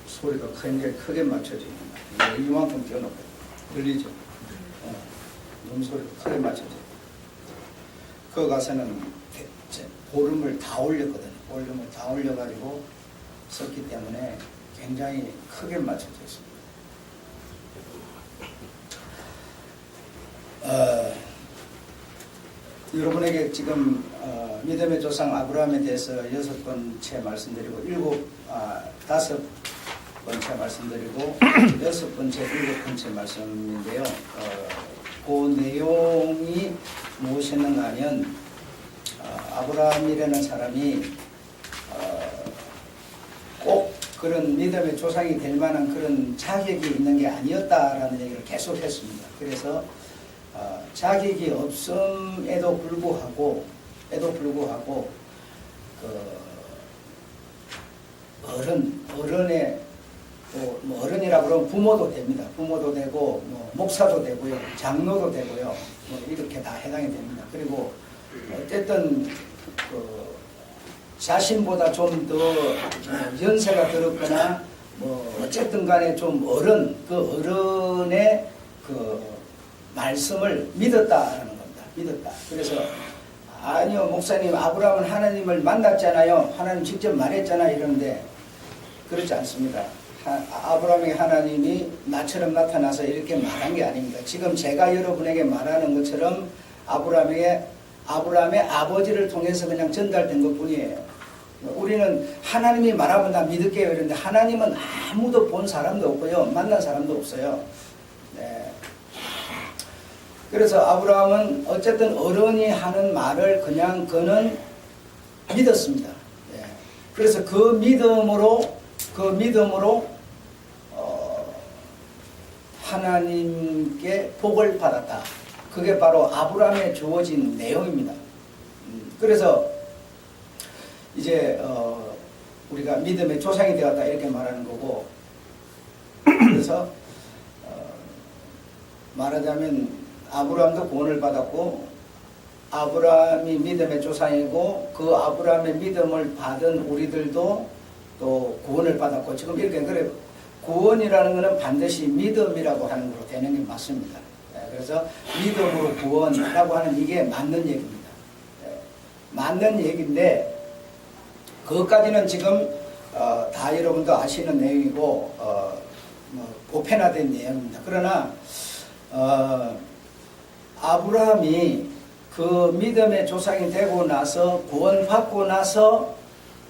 소리가 크게 맞춰져 있는 거야. 이만큼 띄워놓고 들리죠? 음소리가 크게 맞춰져. 그 가서는 볼륨을 다 올렸거든요. 볼륨을 다 올려가지고 썼기 때문에 굉장히 크게 맞춰져 있습니다. 여러분에게 지금 믿음의 조상 아브라함에 대해서 6번째 말씀드리고 5번째 말씀드리고 6번째, 7번째 말씀인데요. 그 내용이 무엇이었는가 하면 아브라함이라는 사람이 꼭 그런 믿음의 조상이 될 만한 그런 자격이 있는 게 아니었다라는 얘기를 계속 했습니다. 그래서 자격이 없음에도 불구하고 그 어른의 뭐 어른이라고 그러면 부모도 됩니다. 부모도 되고 뭐 목사도 되고요, 장로도 되고요, 뭐 이렇게 다 해당이 됩니다. 그리고 어쨌든 그 자신보다 좀 더 연세가 들었거나 뭐 어쨌든 간에 좀 그 어른의 그 말씀을 믿었다라는 겁니다. 믿었다. 그래서 아니요 목사님 아브라함은 하나님을 만났잖아요. 하나님 직접 말했잖아요. 이러는데 그렇지 않습니다. 아브라함에게 하나님이 나처럼 나타나서 이렇게 말한 게 아닙니다. 지금 제가 여러분에게 말하는 것처럼 아브라함의 아버지를 통해서 그냥 전달된 것뿐이에요. 우리는 하나님이 말하면 다 믿을게요 이러는데 하나님은 아무도 본 사람도 없고요, 만난 사람도 없어요. 네. 그래서 아브라함은 어쨌든 어른이 하는 말을 그냥 그는 믿었습니다. 네. 그래서 그 믿음으로 하나님께 복을 받았다. 그게 바로 아브라함에 주어진 내용입니다. 그래서 이제 우리가 믿음의 조상이 되었다 이렇게 말하는 거고, 그래서 말하자면 아브라함도 구원을 받았고 아브라함이 믿음의 조상이고 그 아브라함의 믿음을 받은 우리들도 또 구원을 받았고, 지금 이렇게 그래 구원이라는 것은 반드시 믿음이라고 하는 걸로 되는 게 맞습니다. 그래서 믿음으로 구원이라고 하는 이게 맞는 얘기입니다. 맞는 얘기인데 그것까지는 지금 다 여러분도 아시는 내용이고 보편화된 내용입니다. 그러나 아브라함이 그 믿음의 조상이 되고 나서 구원받고 나서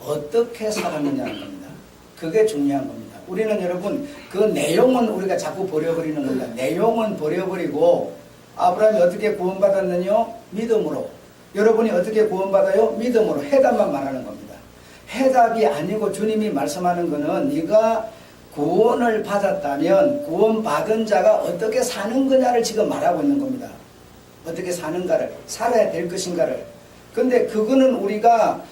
어떻게 살았느냐는 겁니다. 그게 중요한 겁니다. 우리는 여러분 그 내용은 우리가 자꾸 버려버리는 겁니다. 내용은 버려버리고 아브라함이 어떻게 구원받았느냐? 믿음으로. 여러분이 어떻게 구원받아요? 믿음으로. 해답만 말하는 겁니다. 해답이 아니고 주님이 말씀하는 것은 네가 구원을 받았다면 구원받은 자가 어떻게 사는 거냐를 지금 말하고 있는 겁니다. 어떻게 사는가를, 살아야 될 것인가를. 근데 그거는 우리가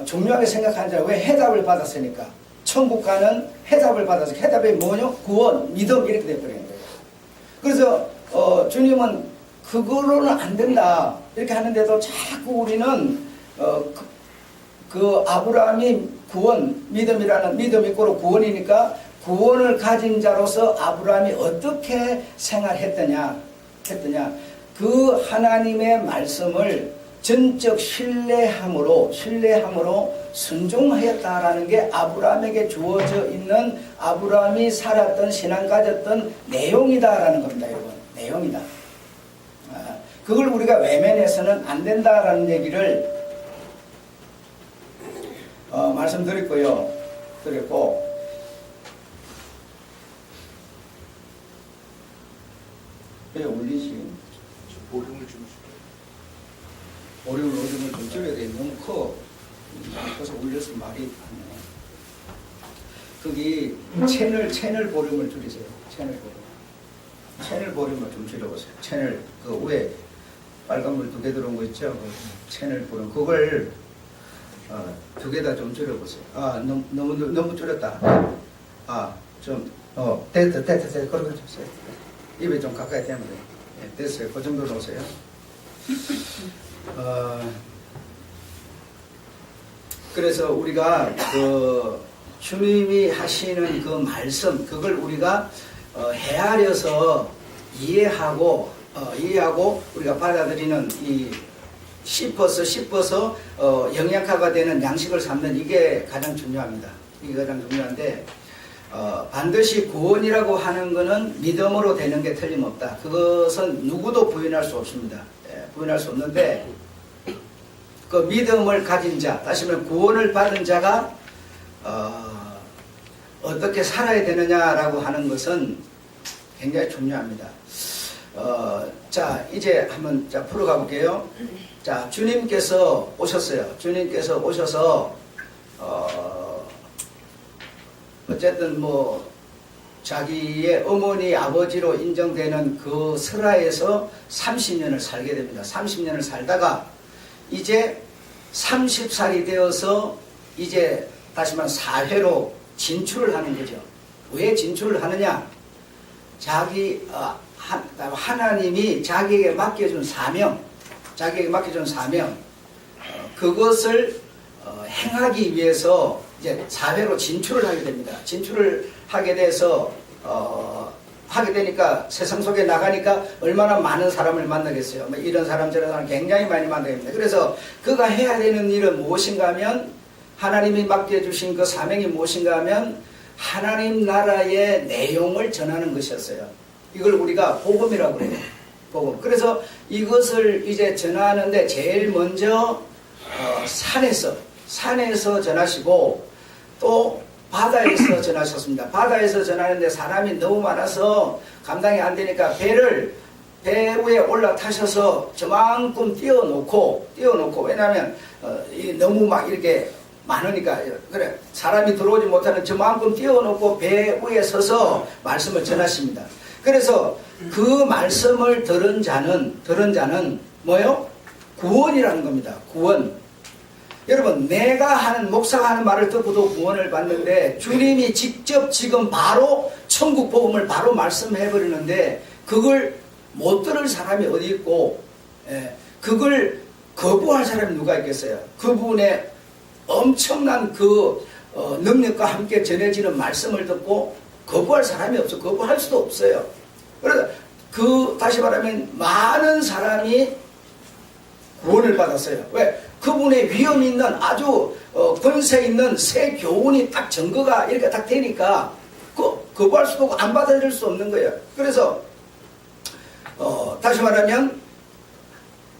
중요하게 생각하는 왜 해답을 받았으니까. 천국 가는 해답을 받아서 해답이 뭐냐? 구원, 믿음 이렇게 돼버리는 거예요. 그래서 주님은 그거로는 안 된다 이렇게 하는데도 자꾸 우리는 그 아브라함이 구원, 믿음이라는 믿음 이꼬로 구원이니까 구원을 가진 자로서 아브라함이 어떻게 생활했더냐 그 하나님의 말씀을 전적 신뢰함으로 순종하였다라는 게 아브라함에게 주어져 있는 아브라함이 살았던 신앙 가졌던 내용이다라는 겁니다. 여러분, 내용이다. 그걸 우리가 외면해서는 안 된다라는 얘기를 말씀드렸고요. 그랬고 왜 올리지? 볼륨을 좀 볼륨을 좀 줄여야 돼. 너무 커. 그래서 올려서 말이 안 나. 거기 채널 볼륨을 줄이세요. 채널 볼륨을 좀 줄여보세요. 채널 그 위에 빨간불 2개 들어온 거 있죠? 그 채널 볼륨 그걸 2개 다 좀 줄여보세요. 너무 줄였다. 됐어. 그렇게 주세요. 입에 좀 가까이 대면 돼요. 됐어요. 그 정도로 오세요. 그래서 우리가 그 주님이 하시는 그 말씀, 그걸 우리가 헤아려서 이해하고 우리가 받아들이는 이 씹어서 영양가가 되는 양식을 삼는 이게 가장 중요합니다. 이게 가장 중요한데 반드시 구원이라고 하는 것은 믿음으로 되는 게 틀림없다. 그것은 누구도 부인할 수 없습니다. 부인할 수 없는데 그 믿음을 가진 자, 다시 말하면 구원을 받은 자가 어떻게 살아야 되느냐라고 하는 것은 굉장히 중요합니다. 자, 이제 한번 풀어가 볼게요. 자, 주님께서 오셨어요. 주님께서 오셔서 어쨌든 뭐 자기의 어머니 아버지로 인정되는 그 설화에서 30년을 살게 됩니다. 30년을 살다가 이제 30살이 되어서 이제 다시 말하면 사회로 진출을 하는 거죠. 왜 진출을 하느냐? 하나님이 자기에게 맡겨준 사명, 그것을 행하기 위해서 이제 사회로 진출을 하게 됩니다. 진출을 하게 돼서 하게 되니까 세상 속에 나가니까 얼마나 많은 사람을 만나겠어요. 뭐 이런 사람 저런 사람 굉장히 많이 만나게 됩니다. 그래서 그가 해야 되는 일은 무엇인가 하면 하나님이 맡겨주신 그 사명이 무엇인가 하면 하나님 나라의 내용을 전하는 것이었어요. 이걸 우리가 복음이라고 그래요. 복음. 그래서 이것을 이제 전하는데 제일 먼저 산에서 전하시고 또 바다에서 전하셨습니다. 바다에서 전하는데 사람이 너무 많아서 감당이 안 되니까 배 위에 올라타셔서 저만큼 띄워놓고 왜냐하면 너무 막 이렇게 많으니까 그래 사람이 들어오지 못하는 저만큼 띄워놓고 배 위에 서서 말씀을 전하십니다. 그래서 그 말씀을 들은 자는 뭐요? 구원이라는 겁니다. 구원. 여러분, 내가 하는 목사가 하는 말을 듣고도 구원을 받는데 주님이 직접 지금 바로 천국 복음을 바로 말씀해 버리는데 그걸 못 들을 사람이 어디 있고 그걸 거부할 사람이 누가 있겠어요? 그분의 엄청난 그 능력과 함께 전해지는 말씀을 듣고 거부할 사람이 없어. 거부할 수도 없어요. 그래서 다시 말하면 많은 사람이 구원을 받았어요. 왜? 그분의 위험 있는 아주 권세 있는 새 교훈이 딱 증거가 이렇게 딱 되니까 거부할 수도 없고 안 받아들일 수 없는 거예요. 그래서 다시 말하면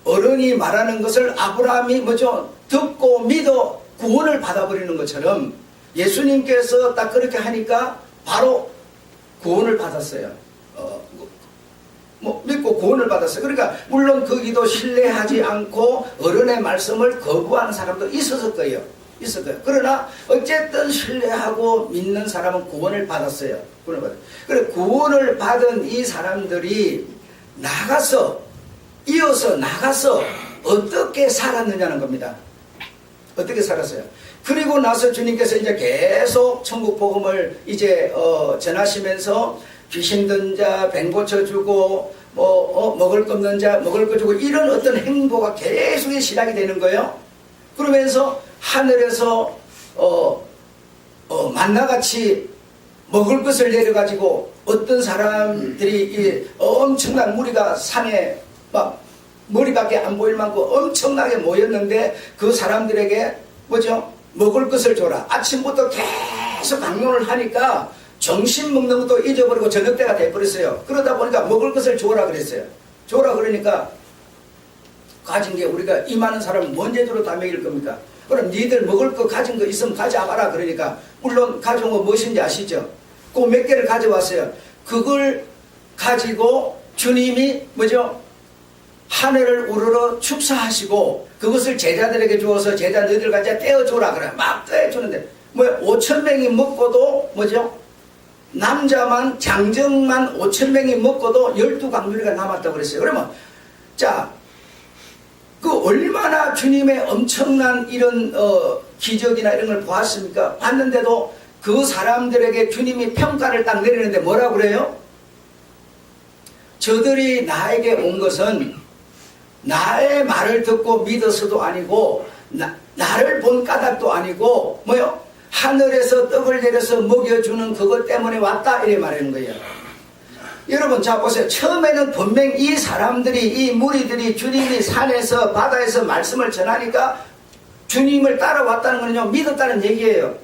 어른이 말하는 것을 아브라함이 듣고 믿어 구원을 받아버리는 것처럼 예수님께서 딱 그렇게 하니까 바로 구원을 받았어요. 믿고 구원을 받았어요. 그러니까 물론 거기도 신뢰하지 않고 어른의 말씀을 거부하는 사람도 있었을 거예요. 그러나 어쨌든 신뢰하고 믿는 사람은 구원을 받았어요. 그래 구원을 받은 이 사람들이 이어서 나가서 어떻게 살았느냐는 겁니다. 어떻게 살았어요? 그리고 나서 주님께서 이제 계속 천국 복음을 이제 전하시면서 귀신 든 자 뱅 고쳐주고 먹을 거 없는 자 먹을 거 주고 이런 어떤 행보가 계속 시작이 되는 거예요. 그러면서 하늘에서 만나같이 먹을 것을 내려가지고 어떤 사람들이 엄청난 무리가 산에 막 머리밖에 안 보일 만큼 엄청나게 모였는데 그 사람들에게 먹을 것을 줘라. 아침부터 계속 강론을 하니까 점심 먹는 것도 잊어버리고 저녁 때가 돼버렸어요. 그러다 보니까 먹을 것을 줘라 그랬어요. 줘라 그러니까 가진 게 우리가 이 많은 사람은 뭔 제대로 다 먹일 겁니까? 그럼 니들 먹을 거 가진 거 있으면 가져와라 그러니까 물론 가져온 거 무엇인지 아시죠? 그 몇 개를 가져왔어요. 그걸 가지고 주님이 하늘을 우러러 축사하시고 그것을 제자들에게 주어서 제자 너희들 가자 떼어줘라 그래. 막 떼어주는데 5,000명이 먹고도 남자만 장정만 5,000명이 먹고도 12강줄이가 남았다고 그랬어요. 그러면 그 얼마나 주님의 엄청난 이런 기적이나 이런 걸 보았습니까? 봤는데도 그 사람들에게 주님이 평가를 딱 내리는데 뭐라고 그래요? 저들이 나에게 온 것은 나의 말을 듣고 믿어서도 아니고 나를 본 까닭도 아니고 뭐요? 하늘에서 떡을 내려서 먹여주는 그것 때문에 왔다 이래 말하는 거예요. 여러분 자 보세요. 처음에는 분명 이 사람들이 이 무리들이 주님이 산에서 바다에서 말씀을 전하니까 주님을 따라왔다는 거는요 믿었다는 얘기예요.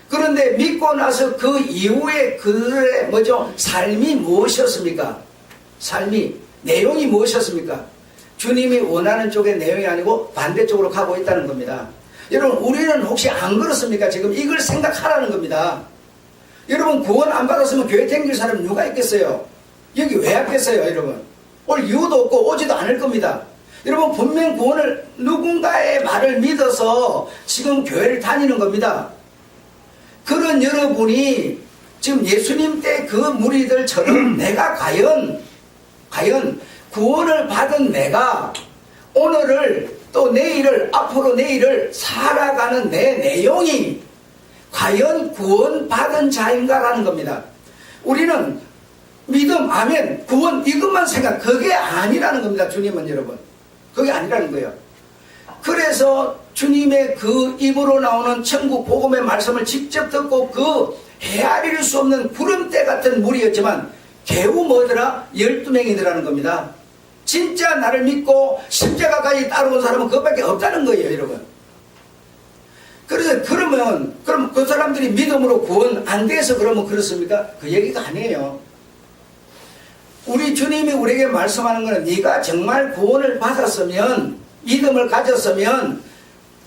그런데 믿고 나서 그 이후에 그들의 뭐죠? 삶이 무엇이었습니까? 삶이 내용이 무엇이었습니까? 주님이 원하는 쪽의 내용이 아니고 반대쪽으로 가고 있다는 겁니다. 여러분 우리는 혹시 안 그렇습니까? 지금 이걸 생각하라는 겁니다. 여러분 구원 안 받았으면 교회 다닐 사람 누가 있겠어요? 여기 왜 왔겠어요 여러분? 올 이유도 없고 오지도 않을 겁니다. 여러분 분명 구원을 누군가의 말을 믿어서 지금 교회를 다니는 겁니다. 그런 여러분이 지금 예수님 때 그 무리들처럼 내가 과연 구원을 받은 내가 오늘을 또 내일을 앞으로 내일을 살아가는 내 내용이 과연 구원받은 자인가라는 겁니다. 우리는 믿음, 아멘, 구원 이것만 생각, 그게 아니라는 겁니다. 주님은 여러분 그게 아니라는 거예요. 그래서 주님의 그 입으로 나오는 천국 복음의 말씀을 직접 듣고 그 헤아릴 수 없는 구름대 같은 무리였지만 겨우 뭐더라? 12명이더라는 겁니다. 진짜 나를 믿고 십자가까지 따라온 사람은 그것밖에 없다는 거예요 여러분. 그래서 그럼 그 사람들이 믿음으로 구원 안 돼서 그러면 그렇습니까? 그 얘기가 아니에요. 우리 주님이 우리에게 말씀하는 것은 네가 정말 구원을 받았으면 믿음을 가졌으면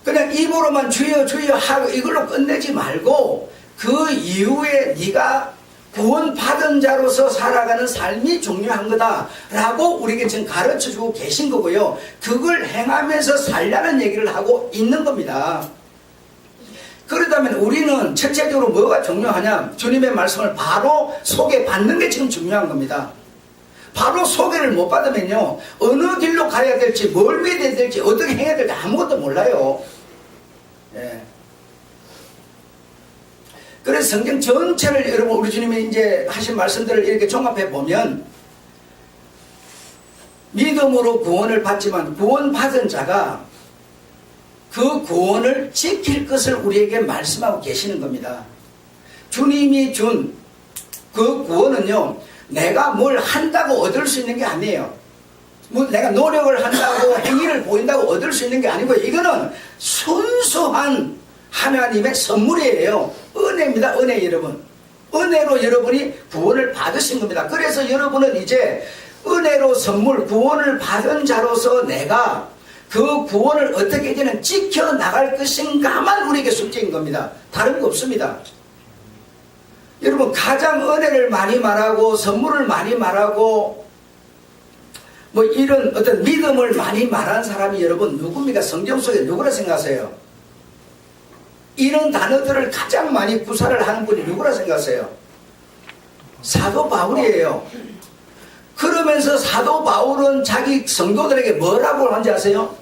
그냥 입으로만 주여 주여 하고 이걸로 끝내지 말고 그 이후에 네가 구원받은 자로서 살아가는 삶이 중요한 거다라고 우리에게 지금 가르쳐주고 계신 거고요. 그걸 행하면서 살라는 얘기를 하고 있는 겁니다. 그렇다면 우리는 첫째적으로 뭐가 중요하냐? 주님의 말씀을 바로 소개받는 게 지금 중요한 겁니다. 바로 소개를 못 받으면요 어느 길로 가야 될지 뭘 믿어야 될지 어떻게 해야 될지 아무것도 몰라요. 예. 그래서 성경 전체를 여러분 우리 주님이 이제 하신 말씀들을 이렇게 종합해 보면 믿음으로 구원을 받지만 구원받은 자가 그 구원을 지킬 것을 우리에게 말씀하고 계시는 겁니다. 주님이 준 그 구원은요 내가 뭘 한다고 얻을 수 있는 게 아니에요. 뭐 내가 노력을 한다고 행위를 보인다고 얻을 수 있는 게 아니고 이거는 순수한 하나님의 선물이에요. 은혜입니다. 은혜 여러분. 은혜로 여러분이 구원을 받으신 겁니다. 그래서 여러분은 이제 은혜로 선물 구원을 받은 자로서 내가 그 구원을 어떻게든 지켜나갈 것인가만 우리에게 숙제인 겁니다. 다른 거 없습니다. 여러분 가장 은혜를 많이 말하고 선물을 많이 말하고 뭐 이런 어떤 믿음을 많이 말하는 사람이 여러분 누굽니까? 성경 속에 누구라 생각하세요? 이런 단어들을 가장 많이 구사를 하는 분이 누구라 생각하세요? 사도 바울이에요. 그러면서 사도 바울은 자기 성도들에게 뭐라고 하는지 아세요?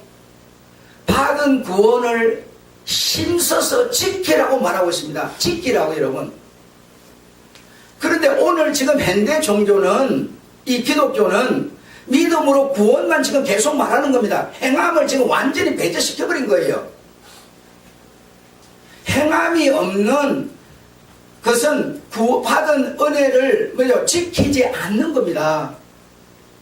받은 구원을 힘써서 지키라고 말하고 있습니다. 지키라고 여러분. 그런데 오늘 지금 현대 종교는 이 기독교는 믿음으로 구원만 지금 계속 말하는 겁니다. 행함을 지금 완전히 배제시켜버린 거예요. 행함이 없는 것은 받은 은혜를 지키지 않는 겁니다.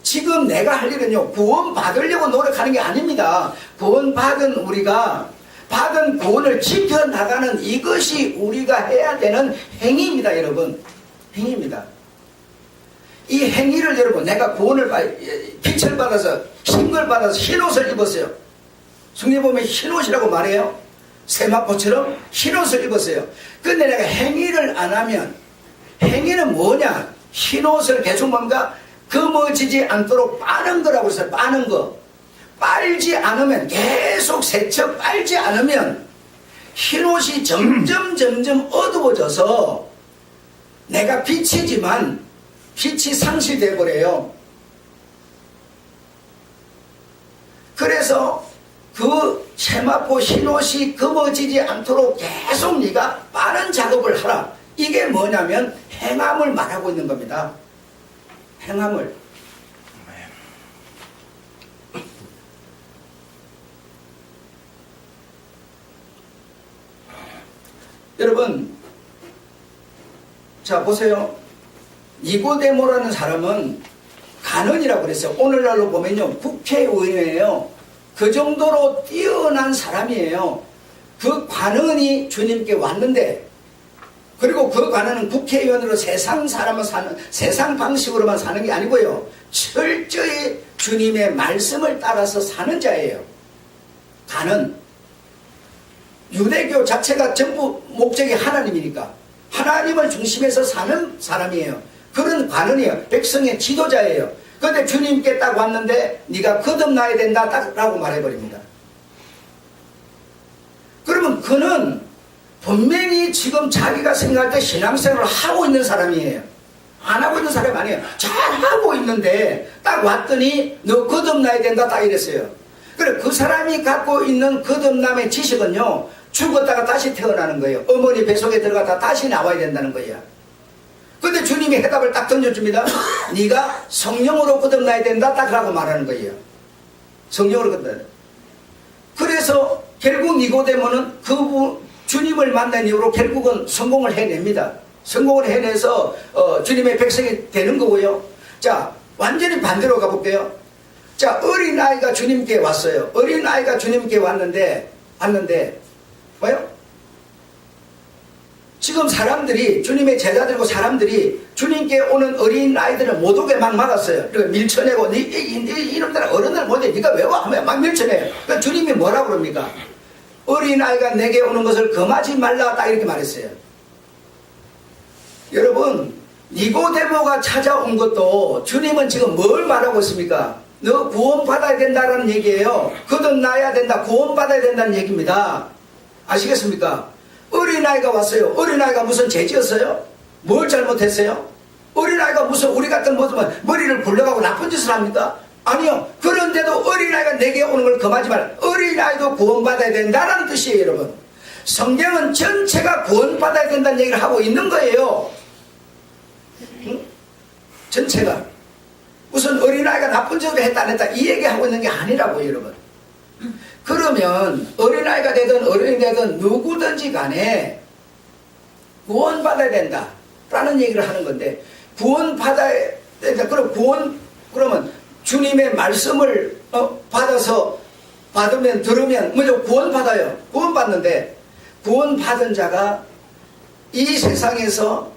지금 내가 할 일은요 구원 받으려고 노력하는 게 아닙니다. 구원 받은 우리가 받은 구원을 지켜나가는 이것이 우리가 해야 되는 행위입니다. 여러분 행위입니다. 이 행위를 여러분 내가 구원을 빛을 받아서 힘을 받아서 흰옷을 입었어요. 성경 보면 흰옷이라고 말해요. 세마포처럼 흰옷을 입었어요. 근데 내가 행위를 안 하면 행위는 뭐냐? 흰옷을 계속 뭔가 검어지지 않도록 빠는 거라고 했어요. 빠는 거. 빨지 않으면 계속 세척 빨지 않으면 흰옷이 점점 어두워져서 내가 빛이지만 빛이 상실되어 버려요. 그래서 그 세마포 흰옷이 검어지지 않도록 계속 네가 빠른 작업을 하라. 이게 뭐냐면 행함을 말하고 있는 겁니다. 행함을. 여러분, 자 보세요. 니고데모라는 사람은 간언이라고 그랬어요. 오늘날로 보면요, 국회의원이에요. 그 정도로 뛰어난 사람이에요. 그 관원이 주님께 왔는데, 그리고 그 관원은 국회의원으로 세상 사람을 사는, 세상 방식으로만 사는 게 아니고요, 철저히 주님의 말씀을 따라서 사는 자예요. 관원. 유대교 자체가 전부 목적이 하나님이니까 하나님을 중심에서 사는 사람이에요. 그런 관원이에요. 백성의 지도자예요. 그런데 주님께 딱 왔는데 네가 거듭나야 된다 딱 라고 말해버립니다. 그러면 그는 분명히 지금 자기가 생각할 때 신앙생활을 하고 있는 사람이에요. 안 하고 있는 사람이 아니에요. 잘하고 있는데 딱 왔더니 너 거듭나야 된다 딱 이랬어요. 그래, 그 사람이 갖고 있는 거듭남의 지식은요, 죽었다가 다시 태어나는 거예요. 어머니 뱃속에 들어갔다 다시 나와야 된다는 거예요. 근데 주님이 해답을 딱 던져줍니다. 네가 성령으로 거듭나야 된다 딱 라고 말하는 거예요. 성령으로 거듭나야 된다. 그래서 결국 니고데모는 주님을 만난 이후로 결국은 성공을 해냅니다. 성공을 해내서 주님의 백성이 되는 거고요. 자, 완전히 반대로 가볼게요. 자, 어린아이가 주님께 왔어요. 어린아이가 주님께 왔는데 뭐요? 지금 사람들이, 주님의 제자들과 사람들이 주님께 오는 어린아이들을 못 오게 막 막았어요. 그러니까 밀쳐내고 이놈들은 어른들 못 해. 네가 왜 와? 하면 막 밀쳐내요. 그러니까 주님이 뭐라고 그럽니까? 어린아이가 내게 오는 것을 금하지 말라 딱 이렇게 말했어요. 여러분, 니고데모가 찾아온 것도 주님은 지금 뭘 말하고 있습니까? 너 구원받아야 된다는 얘기예요. 거듭나야 된다, 구원받아야 된다는 얘기입니다. 아시겠습니까? 어린아이가 왔어요. 어린아이가 무슨 죄 지었어요? 뭘 잘못했어요? 어린아이가 무슨 우리 같은 머리를 굴려가고 나쁜 짓을 합니까? 아니요. 그런데도 어린아이가 내게 오는 걸 금하지 말라. 어린아이도 구원받아야 된다는 뜻이에요, 여러분. 성경은 전체가 구원받아야 된다는 얘기를 하고 있는 거예요. 응? 전체가. 무슨 어린아이가 나쁜 짓을 했다 안 했다 이 얘기하고 있는 게 아니라고요, 여러분. 그러면 어린아이가 되든 어른이 되든 누구든지 간에 구원받아야 된다 라는 얘기를 하는 건데, 구원받아야 된다. 그러면 주님의 말씀을 들으면 먼저 구원받아요. 구원받는데, 구원받은 자가 이 세상에서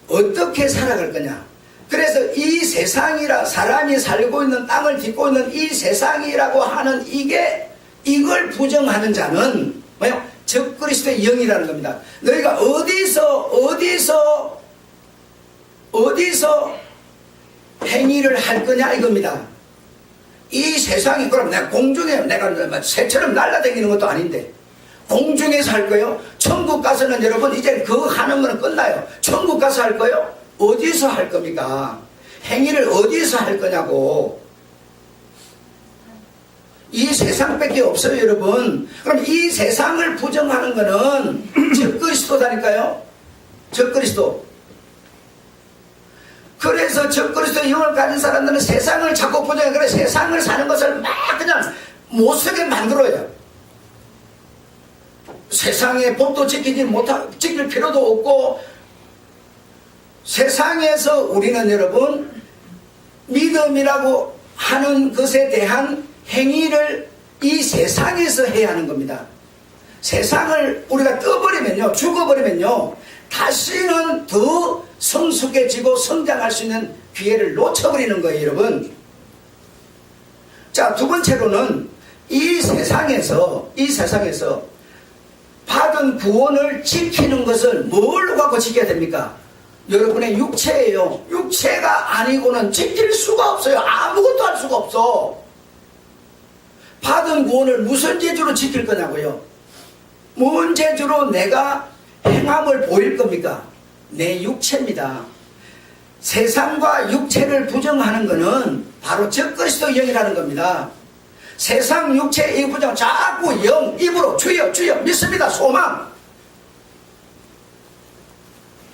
어떻게 살아갈 거냐. 그래서 이 세상이라, 사람이 살고 있는 땅을 딛고 있는 이 세상이라고 하는 이걸 부정하는 자는 뭐요? 적그리스도의 영이라는 겁니다. 너희가 어디서 행위를 할 거냐 이겁니다. 이 세상이, 그럼 내가 공중에 내가 새처럼 날아다니는 것도 아닌데 공중에서 할 거요? 천국 가서는 여러분 이제 그거 하는 거는 끝나요. 천국 가서 할 거요? 어디서 할 겁니까? 행위를 어디서 할 거냐고. 이 세상밖에 없어요, 여러분. 그럼 이 세상을 부정하는 거는 적그리스도다니까요. 적그리스도. 그래서 적그리스도의 영을 가진 사람들은 세상을 자꾸 부정해. 그래 세상을 사는 것을 막 그냥 못쓰게 만들어요. 세상의 법도 지킬 필요도 없고, 세상에서 우리는 여러분 믿음이라고 하는 것에 대한 행위를 이 세상에서 해야 하는 겁니다. 세상을 우리가 떠버리면요, 죽어버리면요, 다시는 더 성숙해지고 성장할 수 있는 기회를 놓쳐버리는 거예요, 여러분. 자, 두 번째로는 이 세상에서 받은 구원을 지키는 것을 뭘로 갖고 지켜야 됩니까? 여러분의 육체예요. 육체가 아니고는 지킬 수가 없어요. 아무것도 할 수가 없어. 받은 구원을 무슨 재주로 지킬 거냐고요? 뭔 재주로 내가 행함을 보일 겁니까? 내 육체입니다. 세상과 육체를 부정하는 것은 바로 적그리스도 영이라는 겁니다. 세상 육체의 부정 자꾸 영, 입으로 주여 믿습니다. 소망.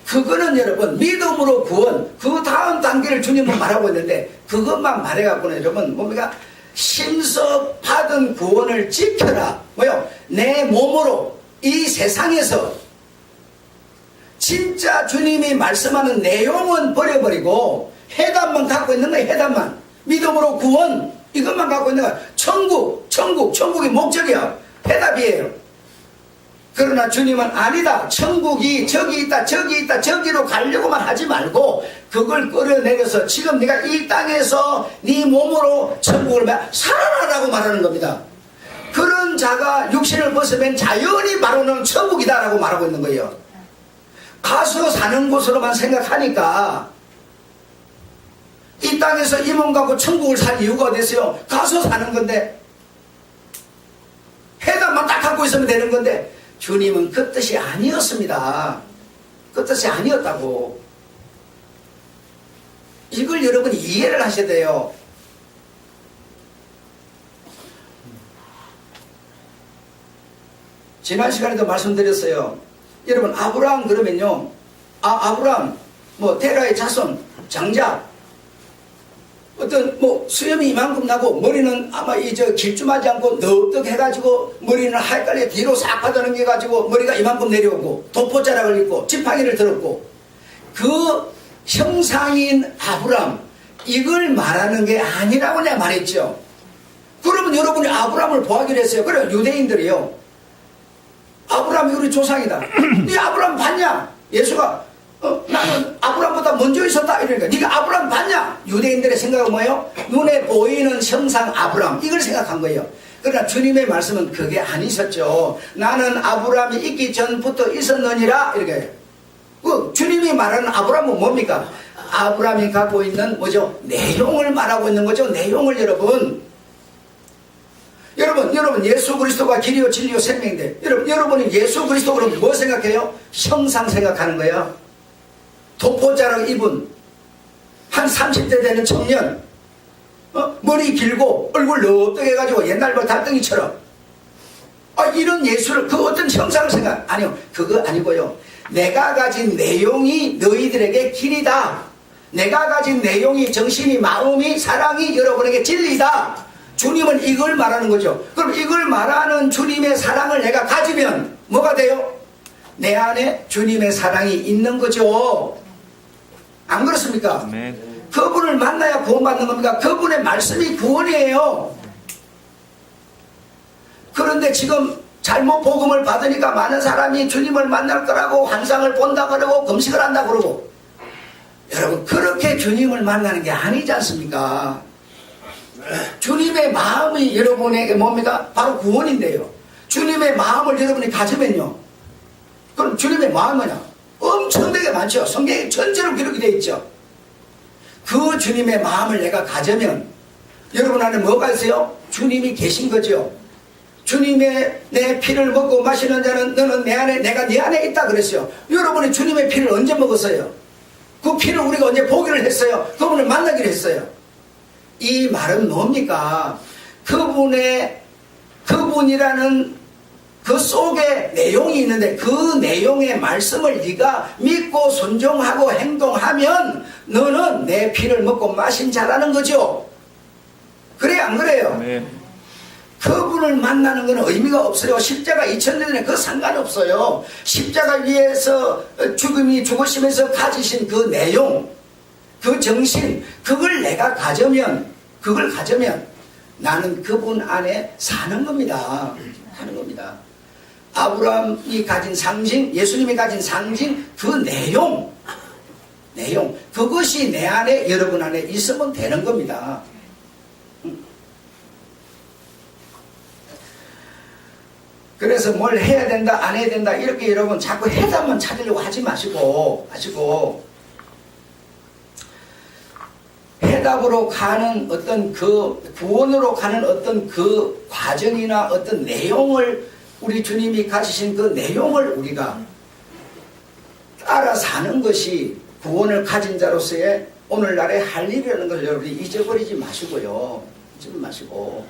그거는 여러분 믿음으로 구원, 그 다음 단계를 주님은 말하고 있는데 그것만 말해갖고는 여러분 뭡니까? 신서 받은 구원을 지켜라. 뭐요? 내 몸으로 이 세상에서 진짜 주님이 말씀하는 내용은 버려버리고 해답만 갖고 있는 거예요. 해답만. 믿음으로 구원 이것만 갖고 있는 거야. 천국이 목적이야. 해답이에요. 그러나 주님은 아니다. 천국이 저기 있다 저기로 가려고만 하지 말고 그걸 끌어내려서 지금 네가 이 땅에서 네 몸으로 천국을 살아라라고 말하는 겁니다. 그런 자가 육신을 벗으면 자연히 바로는 천국이다라고 말하고 있는 거예요. 가서 사는 곳으로만 생각하니까 이 땅에서 이 몸 갖고 천국을 살 이유가 어디 있어요? 가서 사는 건데 해답만 딱 갖고 있으면 되는 건데 주님은 그 뜻이 아니었습니다. 그 뜻이 아니었다고. 이걸 여러분이 이해를 하셔야 돼요. 지난 시간에도 말씀드렸어요. 여러분 아브라함 그러면요, 아브라함 뭐 테라의 자손 장자 어떤 뭐 수염이 이만큼 나고 머리는 아마 길쭉하지 않고 넓적 해가지고 머리는 하얗게 뒤로 싹 빠져넘겨가지고 머리가 이만큼 내려오고 도포자락을 입고 지팡이를 들었고 그 형상인 아브라함 이걸 말하는 게 아니라고 내가 말했죠. 그러면 여러분이 아브라함을 보아기로 했어요. 그래 유대인들이요. 아브라함이 우리 조상이다. 네 아브라함 봤냐? 예수가 나는 아브라함보다 먼저 있었다 이러니까 네가 아브라함 봤냐? 유대인들의 생각은 뭐예요? 눈에 보이는 형상 아브라함 이걸 생각한 거예요. 그러나 주님의 말씀은 그게 아니셨죠. 나는 아브라함이 있기 전부터 있었느니라 이렇게. 그 주님이 말하는 아브라함은 뭡니까? 아브라함이 갖고 있는 뭐죠? 내용을 말하고 있는 거죠. 내용을 여러분 예수 그리스도가 길이요 진리요 생명인데 여러분이 예수 그리스도 그러면 뭐 생각해요? 형상 생각하는 거예요. 도포자락 입은 한 30대 되는 청년 머리 길고 얼굴 넓게 해가지고 옛날 뭐 달덩이처럼 이런 예수를 그 어떤 형상을 생각 아니요 그거 아니고요. 내가 가진 내용이 너희들에게 길이다. 내가 가진 내용이 정신이 마음이 사랑이 여러분에게 진리다. 주님은 이걸 말하는 거죠. 그럼 이걸 말하는 주님의 사랑을 내가 가지면 뭐가 돼요? 내 안에 주님의 사랑이 있는 거죠. 안 그렇습니까? 네. 그분을 만나야 구원받는 겁니까? 그분의 말씀이 구원이에요. 그런데 지금 잘못 복음을 받으니까 많은 사람이 주님을 만날 거라고 환상을 본다 그러고 금식을 한다 그러고 여러분 그렇게 주님을 만나는 게 아니지 않습니까? 주님의 마음이 여러분에게 뭡니까? 바로 구원인데요. 주님의 마음을 여러분이 가지면요. 그럼 주님의 마음은 뭐냐? 엄청나게 많죠. 성경에 전체로 기록이 되어 있죠. 그 주님의 마음을 내가 가지면 여러분 안에 뭐가 있어요? 주님이 계신 거죠. 주님의 내 피를 먹고 마시는 자는 너는 내 안에 내가 네 안에 있다 그랬어요. 여러분이 주님의 피를 언제 먹었어요? 그 피를 우리가 언제 보기를 했어요? 그분을 만나기로 했어요. 이 말은 뭡니까? 그분이라는 그 속에 내용이 있는데 그 내용의 말씀을 네가 믿고 순종하고 행동하면 너는 내 피를 먹고 마신 자라는 거죠. 그래 안 그래요? 네. 그분을 만나는 것은 의미가 없어요. 십자가 2000년 전에 그 상관없어요. 십자가 위에서 죽으시면서 가지신 그 내용 그 정신 그걸 내가 가져면 나는 그분 안에 사는 겁니다. 하는 겁니다. 아브라함이 가진 상징 예수님이 가진 상징 그 내용 그것이 내 안에 여러분 안에 있으면 되는 겁니다. 그래서 뭘 해야 된다 안 해야 된다 이렇게 여러분 자꾸 해답만 찾으려고 하지 마시고 해답으로 가는 어떤 그 구원으로 가는 어떤 그 과정이나 어떤 내용을 우리 주님이 가지신 그 내용을 우리가 따라 사는 것이 구원을 가진 자로서의 오늘날의 할 일이라는 걸 여러분이 잊어버리지 마시고요. 잊지 마시고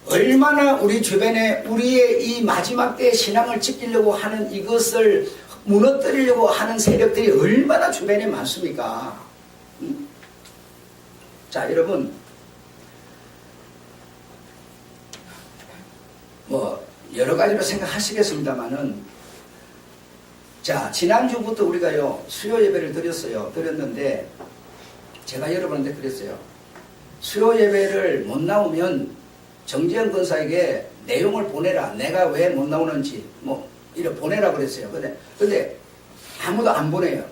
얼마나 우리 주변에 우리의 이 마지막 때의 신앙을 지키려고 하는 이것을 무너뜨리려고 하는 세력들이 얼마나 주변에 많습니까? 자, 여러분, 뭐 여러 가지로 생각하시겠습니다만은 자, 지난주부터 우리가요, 수요 예배를 드렸는데, 제가 여러분한테 그랬어요. 수요 예배를 못 나오면 정지현 권사에게 내용을 보내라. 내가 왜 못 나오는지, 이렇게 보내라 그랬어요. 근데 아무도 안 보내요.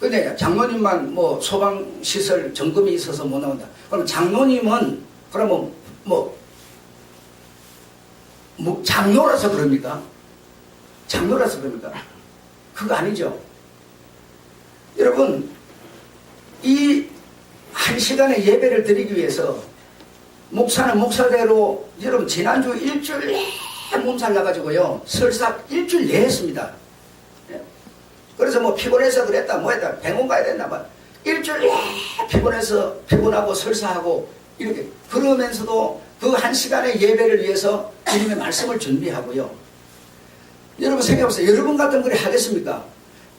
근데 장로님만 소방시설 점검이 있어서 못 나온다. 그럼 장로님은, 그러면 장로라서 그럽니까? 장로라서 그럽니까? 그거 아니죠. 여러분, 이 한 시간의 예배를 드리기 위해서 목사는 목사대로 여러분 지난주 일주일 내내 몸살 나가지고요 설사 일주일 내에 했습니다. 그래서 피곤해서 그랬다 했다 병원 가야 됐나 봐. 일주일 내내 피곤하고 설사하고 이렇게 그러면서도 그 한 시간의 예배를 위해서 주님의 말씀을 준비하고요. 여러분 생각해보세요. 여러분 같으면 그래 하겠습니까?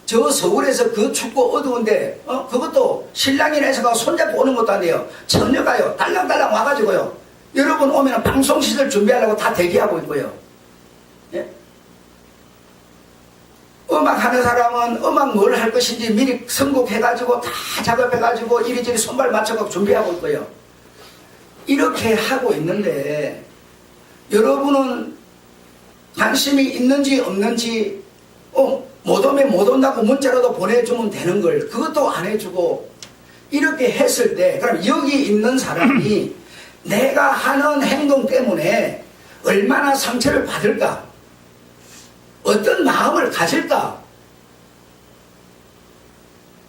저 서울에서 그 춥고 어두운데 그것도 신랑이나 해서 손잡고 오는 것도 아니에요. 처녀가요 달랑달랑 와가지고요 여러분 오면 방송시설 준비하려고 다 대기하고 있고요. 예? 음악 하는 사람은 음악 뭘 할 것인지 미리 선곡해가지고 다 작업해가지고 이리저리 손발 맞춰서 준비하고 있고요. 이렇게 하고 있는데 여러분은 관심이 있는지 없는지 못 오면 못 온다고 문자라도 보내주면 되는 걸 그것도 안 해주고 이렇게 했을 때 그럼 여기 있는 사람이 내가 하는 행동 때문에 얼마나 상처를 받을까? 어떤 마음을 가질까?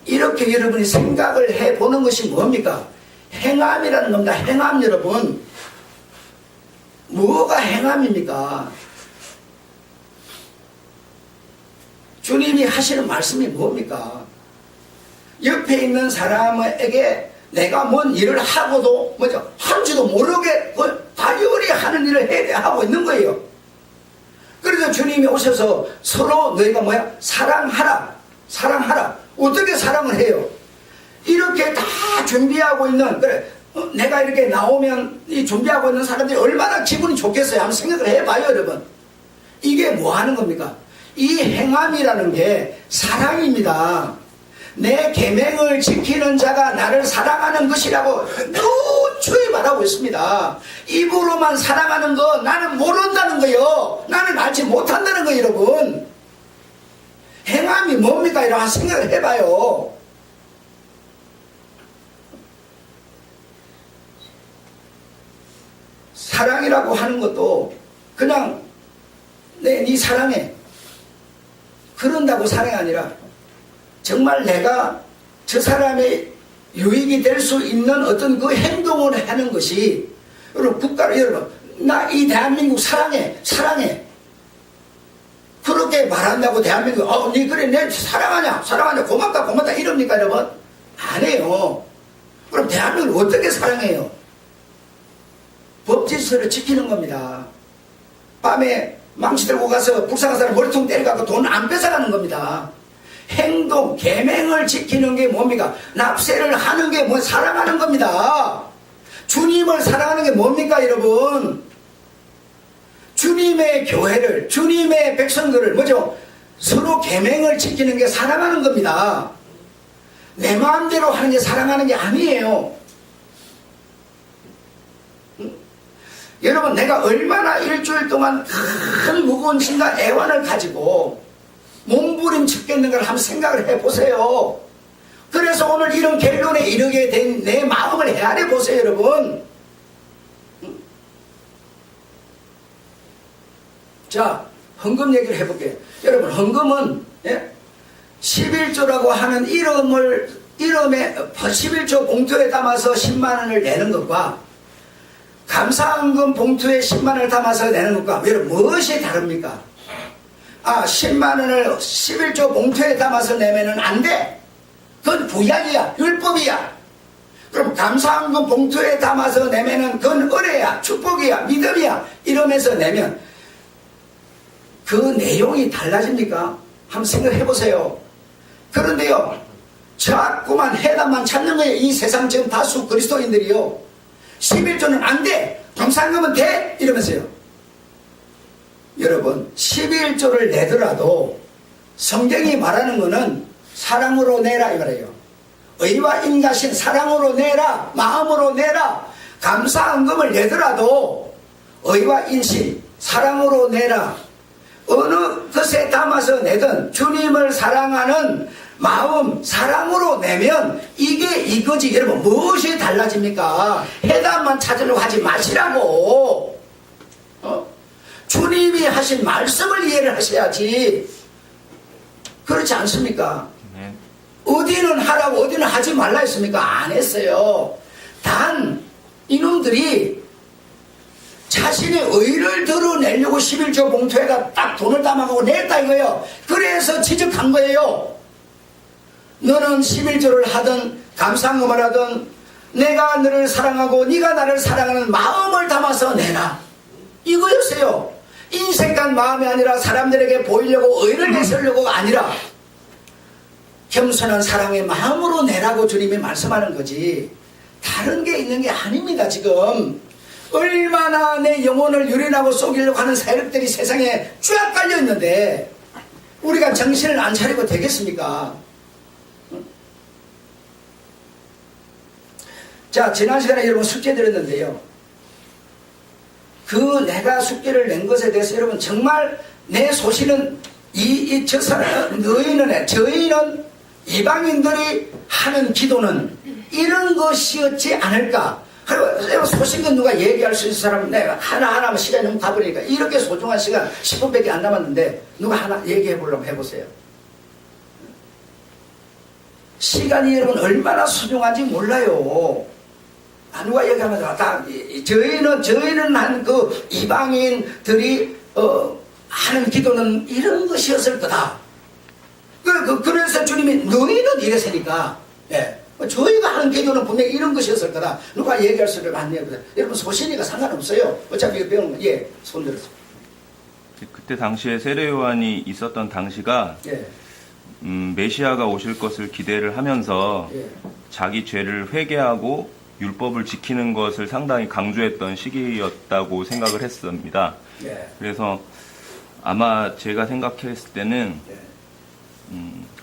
이렇게 여러분이 생각을 해보는 것이 뭡니까? 행함이라는 겁니다. 행함 여러분. 뭐가 행함입니까? 주님이 하시는 말씀이 뭡니까? 옆에 있는 사람에게 내가 뭔 일을 하고도 한지도 모르게 다이어리 하는 일을 하고 있는 거예요. 그래서 주님이 오셔서 서로 너희가 사랑하라. 어떻게 사랑을 해요? 이렇게 다 준비하고 있는 내가 이렇게 나오면 이 준비하고 있는 사람들이 얼마나 기분이 좋겠어요. 한번 생각을 해봐요 여러분. 이게 뭐 하는 겁니까? 이 행함이라는 게 사랑입니다. 내 계명을 지키는 자가 나를 사랑하는 것이라고 누추이 말하고 있습니다. 입으로만 사랑하는 거 나는 모른다는 거요. 나는 알지 못한다는 거 여러분. 행함이 뭡니까? 이런 생각을 해봐요. 사랑이라고 하는 것도 그냥 네 사랑해 그런다고 사랑이 아니라 정말 내가 저 사람의 유익이 될 수 있는 어떤 그 행동을 하는 것이 여러분 국가를 여러분 나 이 대한민국 사랑해 그렇게 말한다고 대한민국 니 그래 내 사랑하냐 고맙다 이럽니까 여러분? 안 해요. 그럼 대한민국을 어떻게 사랑해요? 법질서를 지키는 겁니다. 밤에 망치 들고 가서 불쌍한 사람 머리통 때려갖고 돈 안 뺏어가는 겁니다. 행동, 계명을 지키는 게 뭡니까? 납세를 하는 게 사랑하는 겁니다. 주님을 사랑하는 게 뭡니까 여러분? 주님의 교회를, 주님의 백성들을 서로 계명을 지키는 게 사랑하는 겁니다. 내 마음대로 하는 게 사랑하는 게 아니에요. 여러분 내가 얼마나 일주일 동안 큰 무거운 짐과 애환을 가지고 몸부림쳤겠는가를 한번 생각을 해보세요. 그래서 오늘 이런 결론에 이르게 된 내 마음을 헤아려 보세요 여러분. 자, 헌금 얘기를 해볼게요. 여러분 헌금은 11조라고 하는 이름에 11조 봉투에 담아서 10만원을 내는 것과 감사헌금 봉투에 10만원을 담아서 내는 것과 여러분 무엇이 다릅니까? 10만원을 11조 봉투에 담아서 내면은 안 돼. 그건 구약이야. 율법이야. 그럼 감사헌금 봉투에 담아서 내면은 그건 은혜야. 축복이야. 믿음이야. 이러면서 내면 그 내용이 달라집니까? 한번 생각해 보세요. 그런데요, 자꾸만 해답만 찾는 거예요. 이 세상 지금 다수 그리스도인들이요. 11조는 안 돼. 감사헌금은 돼. 이러면서요. 여러분 11조를 내더라도 성경이 말하는 것은 사랑으로 내라 이 말이에요. 의와 인자신 사랑으로 내라, 마음으로 내라. 감사헌금을 내더라도 의와 인신 사랑으로 내라. 어느 것에 담아서 내든 주님을 사랑하는 마음 사랑으로 내면 이게 이거지. 여러분 무엇이 달라집니까? 해답만 찾으려고 하지 마시라고. 주님이 하신 말씀을 이해를 하셔야지. 그렇지 않습니까? 네. 어디는 하라고 어디는 하지 말라 했습니까? 안 했어요. 단 이놈들이 자신의 의를 드러내려고 11조 봉투에다 딱 돈을 담아가고 냈다 이거예요. 그래서 지적한 거예요. 너는 11조를 하든 감사헌금을 하든 내가 너를 사랑하고 네가 나를 사랑하는 마음을 담아서 내라. 이거였어요. 인색한 마음이 아니라 사람들에게 보이려고 의를 내세우려고가 아니라 겸손한 사랑의 마음으로 내라고 주님이 말씀하는 거지 다른 게 있는 게 아닙니다. 지금 얼마나 내 영혼을 유린하고 속이려고 하는 세력들이 세상에 쫙 깔려 있는데 우리가 정신을 안 차리고 되겠습니까? 자, 지난 시간에 여러분 숙제 드렸는데요. 그 내가 숙제를 낸 것에 대해서 여러분 정말 내 소신은 저 사람 저희는 이방인들이 하는 기도는 이런 것이었지 않을까. 그리고 소신껏 누가 얘기할 수 있는 사람은 내가 하나하나 시간이 너무 가버리니까 이렇게 소중한 시간 10분밖에 안 남았는데 누가 하나 얘기해 보려고 해보세요. 시간이 여러분 얼마나 소중한지 몰라요. 누가 얘기하면 다 저희는 한 그 이방인들이 하는 기도는 이런 것이었을 거다. 그래서 주님이 너희는 이랬으니까 저희가 하는 기도는 분명히 이런 것이었을 거다. 누가 얘기할 수를 안 해요. 여러분 소신이가 상관없어요. 어차피 이거 배우는 손 들었어. 그때 당시에 세례 요한이 있었던 당시가 메시아가 오실 것을 기대를 하면서 자기 죄를 회개하고 율법을 지키는 것을 상당히 강조했던 시기였다고 생각을 했습니다. 그래서 아마 제가 생각했을 때는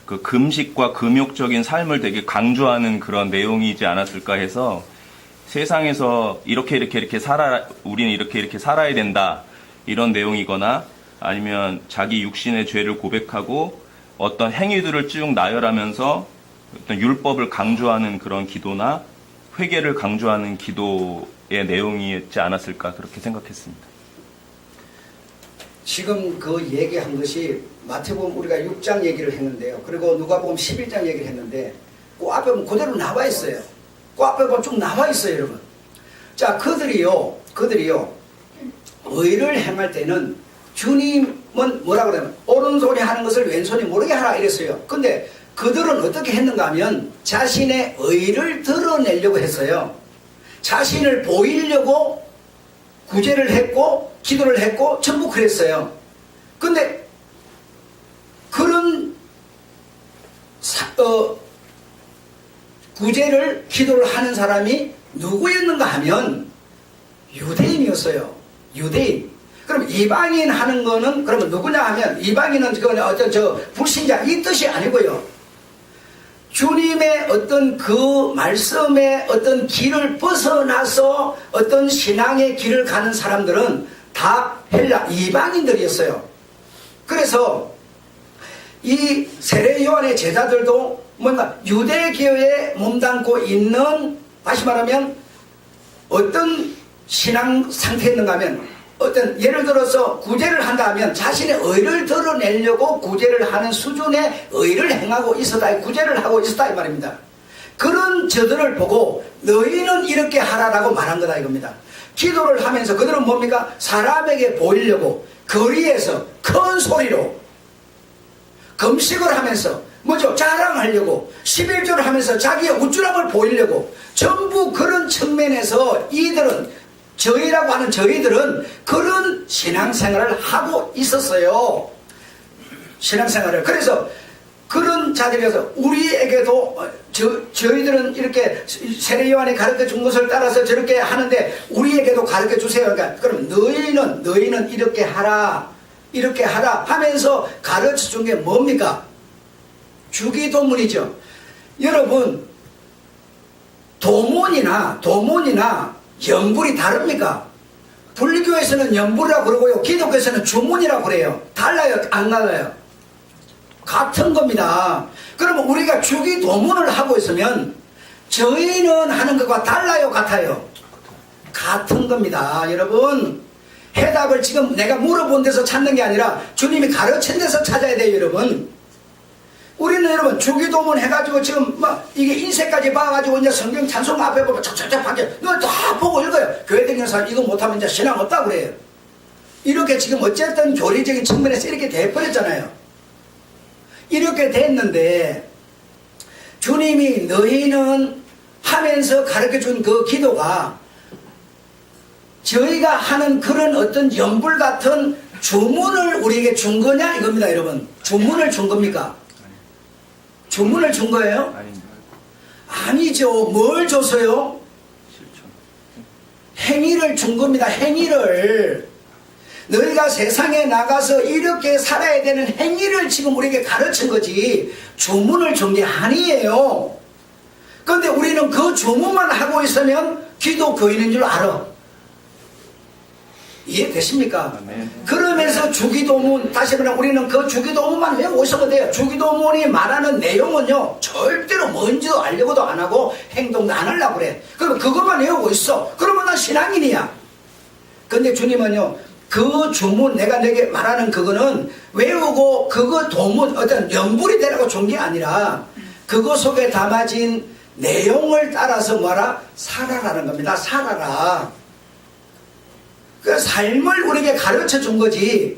그 금식과 금욕적인 삶을 되게 강조하는 그런 내용이지 않았을까 해서 세상에서 이렇게 살아, 우리는 이렇게 살아야 된다 이런 내용이거나 아니면 자기 육신의 죄를 고백하고 어떤 행위들을 쭉 나열하면서 어떤 율법을 강조하는 그런 기도나 회개를 강조하는 기도의 내용이었지 않았을까 그렇게 생각했습니다. 지금 그 얘기한 것이 마태복음 우리가 6장 얘기를 했는데요. 그리고 누가복음 11장 얘기를 했는데 그 앞에 보면 그대로 나와 있어요. 그 앞에 보면 쭉 나와 있어요, 여러분. 자, 그들이요 의를 행할 때는 주님은 뭐라고 그러냐면 오른손이 하는 것을 왼손이 모르게 하라 이랬어요. 근데 그들은 어떻게 했는가 하면 자신의 의를 드러내려고 했어요. 자신을 보이려고 구제를 했고 기도를 했고 전부 그랬어요. 근데 그런 구제를 기도를 하는 사람이 누구였는가 하면 유대인이었어요. 유대인. 그럼 이방인 하는 거는 그러면 누구냐 하면 이방인은 그건 어떤 불신자 이 뜻이 아니고요. 주님의 어떤 그 말씀의 어떤 길을 벗어나서 어떤 신앙의 길을 가는 사람들은 다 헬라 이방인들이었어요. 그래서 이 세례 요한의 제자들도 뭔가 유대교에 몸담고 있는 다시 말하면 어떤 신앙 상태였는가 하면 어떤 예를 들어서 구제를 한다 하면 자신의 의를 드러내려고 구제를 하는 수준의 의를 행하고 있었다, 구제를 하고 있었다 이 말입니다. 그런 저들을 보고 너희는 이렇게 하라라고 말한 거다 이겁니다. 기도를 하면서 그들은 뭡니까? 사람에게 보이려고 거리에서 큰 소리로 금식을 하면서 뭐죠? 자랑하려고 11조를 하면서 자기의 우쭐함을 보이려고 전부 그런 측면에서 이들은 저희라고 하는 저희들은 그런 신앙생활을 하고 있었어요. 신앙생활을. 그래서 그런 자들이어서 우리에게도 저희들은 이렇게 세례 요한이 가르쳐 준 것을 따라서 저렇게 하는데 우리에게도 가르쳐 주세요. 그러니까 그럼 너희는 이렇게 하라. 이렇게 하라 하면서 가르쳐 준 게 뭡니까? 주기도문이죠. 여러분, 도문이나 연불이 다릅니까? 불교에서는 연불이라고 그러고요, 기독교에서는 주문이라고 그래요. 달라요? 안 달라요? 같은 겁니다. 그러면 우리가 주기도문을 하고 있으면 저희는 하는 것과 달라요? 같아요? 같은 겁니다. 여러분, 해답을 지금 내가 물어본 데서 찾는 게 아니라 주님이 가르친 데서 찾아야 돼요. 여러분, 우리는 여러분 주기도문 해가지고 지금 막 이게 인쇄까지 봐가지고 이제 성경 찬송 앞에 보면 쫙쫙쫙 밖에 이걸 다 보고 읽어요. 교회 다니는 사람 이거 못하면 이제 신앙 없다고 그래요. 이렇게 지금 어쨌든 교리적인 측면에서 이렇게 돼버렸잖아요. 이렇게 됐는데 주님이 너희는 하면서 가르쳐준 그 기도가 저희가 하는 그런 어떤 연불 같은 주문을 우리에게 준 거냐 이겁니다. 여러분, 주문을 준 겁니까? 주문을 준 거예요? 아니죠. 뭘 줬어요? 행위를 준 겁니다. 행위를. 너희가 세상에 나가서 이렇게 살아야 되는 행위를 지금 우리에게 가르친 거지 주문을 준 게 아니에요. 그런데 우리는 그 주문만 하고 있으면 기독교인인 줄 알아. 이해되십니까? 네. 그러면서 주기도문, 다시 말하면 우리는 그 주기도문만 외우고 있으면 돼요. 주기도문이 말하는 내용은요, 절대로 뭔지도 알려고도 안 하고 행동도 안 하려고 그래. 그럼 그것만 외우고 있어. 그러면 난 신앙인이야. 근데 주님은요, 그 주문, 내가 내게 말하는 그거는 외우고 그거 도문, 어떤 연불이 되라고 준 게 아니라 그거 속에 담아진 내용을 따라서 뭐라? 살아라는 겁니다. 살아라. 그 삶을 우리에게 가르쳐 준 거지.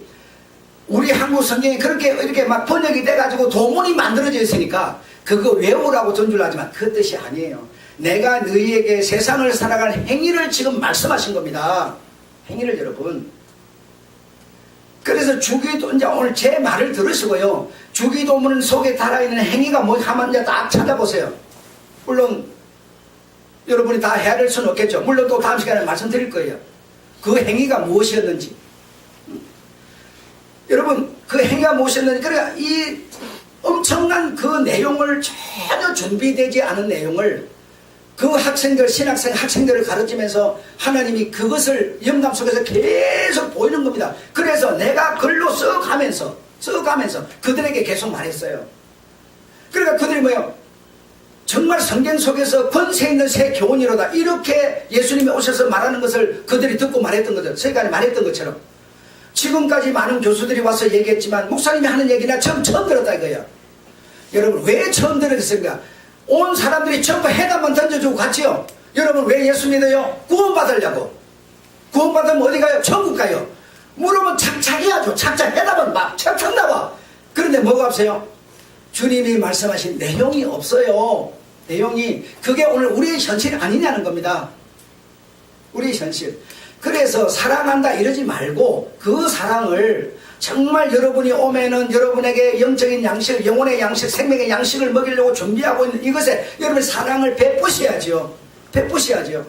우리 한국 성경이 그렇게 이렇게 막 번역이 돼가지고 도문이 만들어져 있으니까 그거 외우라고 준 줄 알지만 그 뜻이 아니에요. 내가 너희에게 세상을 살아가는 행위를 지금 말씀하신 겁니다. 행위를 여러분. 그래서 주기도, 이제 오늘 제 말을 들으시고요. 주기도문 속에 달아있는 행위가 뭐 하면 이제 딱 찾아보세요. 물론 여러분이 다 해야 될 수는 없겠죠. 물론 또 다음 시간에 말씀드릴 거예요. 그 행위가 무엇이었는지. 여러분, 그 행위가 무엇이었는지, 그러니까 이 엄청난 그 내용을 전혀 준비되지 않은 내용을 그 학생들, 신학생 학생들을 가르치면서 하나님이 그것을 영감 속에서 계속 보이는 겁니다. 그래서 내가 글로 써가면서 그들에게 계속 말했어요. 그러니까 그들이 뭐예요? 정말 성경 속에서 권세 있는 새 교훈이로다. 이렇게 예수님이 오셔서 말하는 것을 그들이 듣고 말했던 거죠. 세간에 말했던 것처럼. 지금까지 많은 교수들이 와서 얘기했지만 목사님이 하는 얘기나 처음 들었다 이거예요. 여러분, 왜 처음 들었습니까? 온 사람들이 전부 해답만 던져주고 갔지요. 여러분, 왜 예수 믿어요? 구원받으려고. 구원받으면 어디 가요? 천국 가요. 물으면 착착해야죠. 착착 해답은 막 착착 나와. 그런데 뭐가 없어요? 주님이 말씀하신 내용이 없어요. 내용이. 그게 오늘 우리의 현실이 아니냐는 겁니다. 우리의 현실. 그래서 사랑한다 이러지 말고 그 사랑을 정말 여러분이 오면은 여러분에게 영적인 양식, 영혼의 양식, 생명의 양식을 먹이려고 준비하고 있는 이것에 여러분의 사랑을 베푸셔야죠. 베푸셔야죠.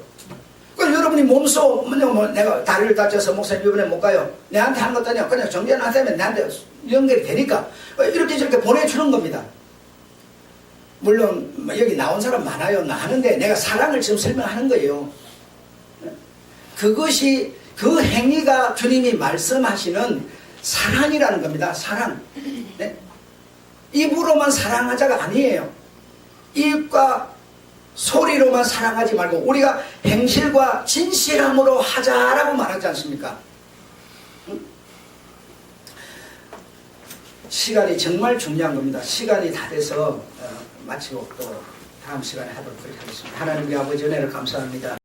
그럼 여러분이 몸소 내가 다리를 다쳐서 목사님 이번에 못 가요. 내한테 한 것도 아니야. 그냥 정전한테 하면 내한테 연결이 되니까 이렇게 저렇게 보내주는 겁니다. 물론 여기 나온 사람 많아요. 나하는데 내가 사랑을 지금 설명하는 거예요. 그것이 그 행위가 주님이 말씀하시는 사랑이라는 겁니다. 사랑. 네? 입으로만 사랑하자가 아니에요. 입과 소리로만 사랑하지 말고 우리가 행실과 진실함으로 하자라고 말하지 않습니까? 시간이 정말 중요한 겁니다. 시간이 다 돼서 마치고 또 다음 시간에 하도록 하겠습니다. 하나님의 아버지 은혜를 감사합니다.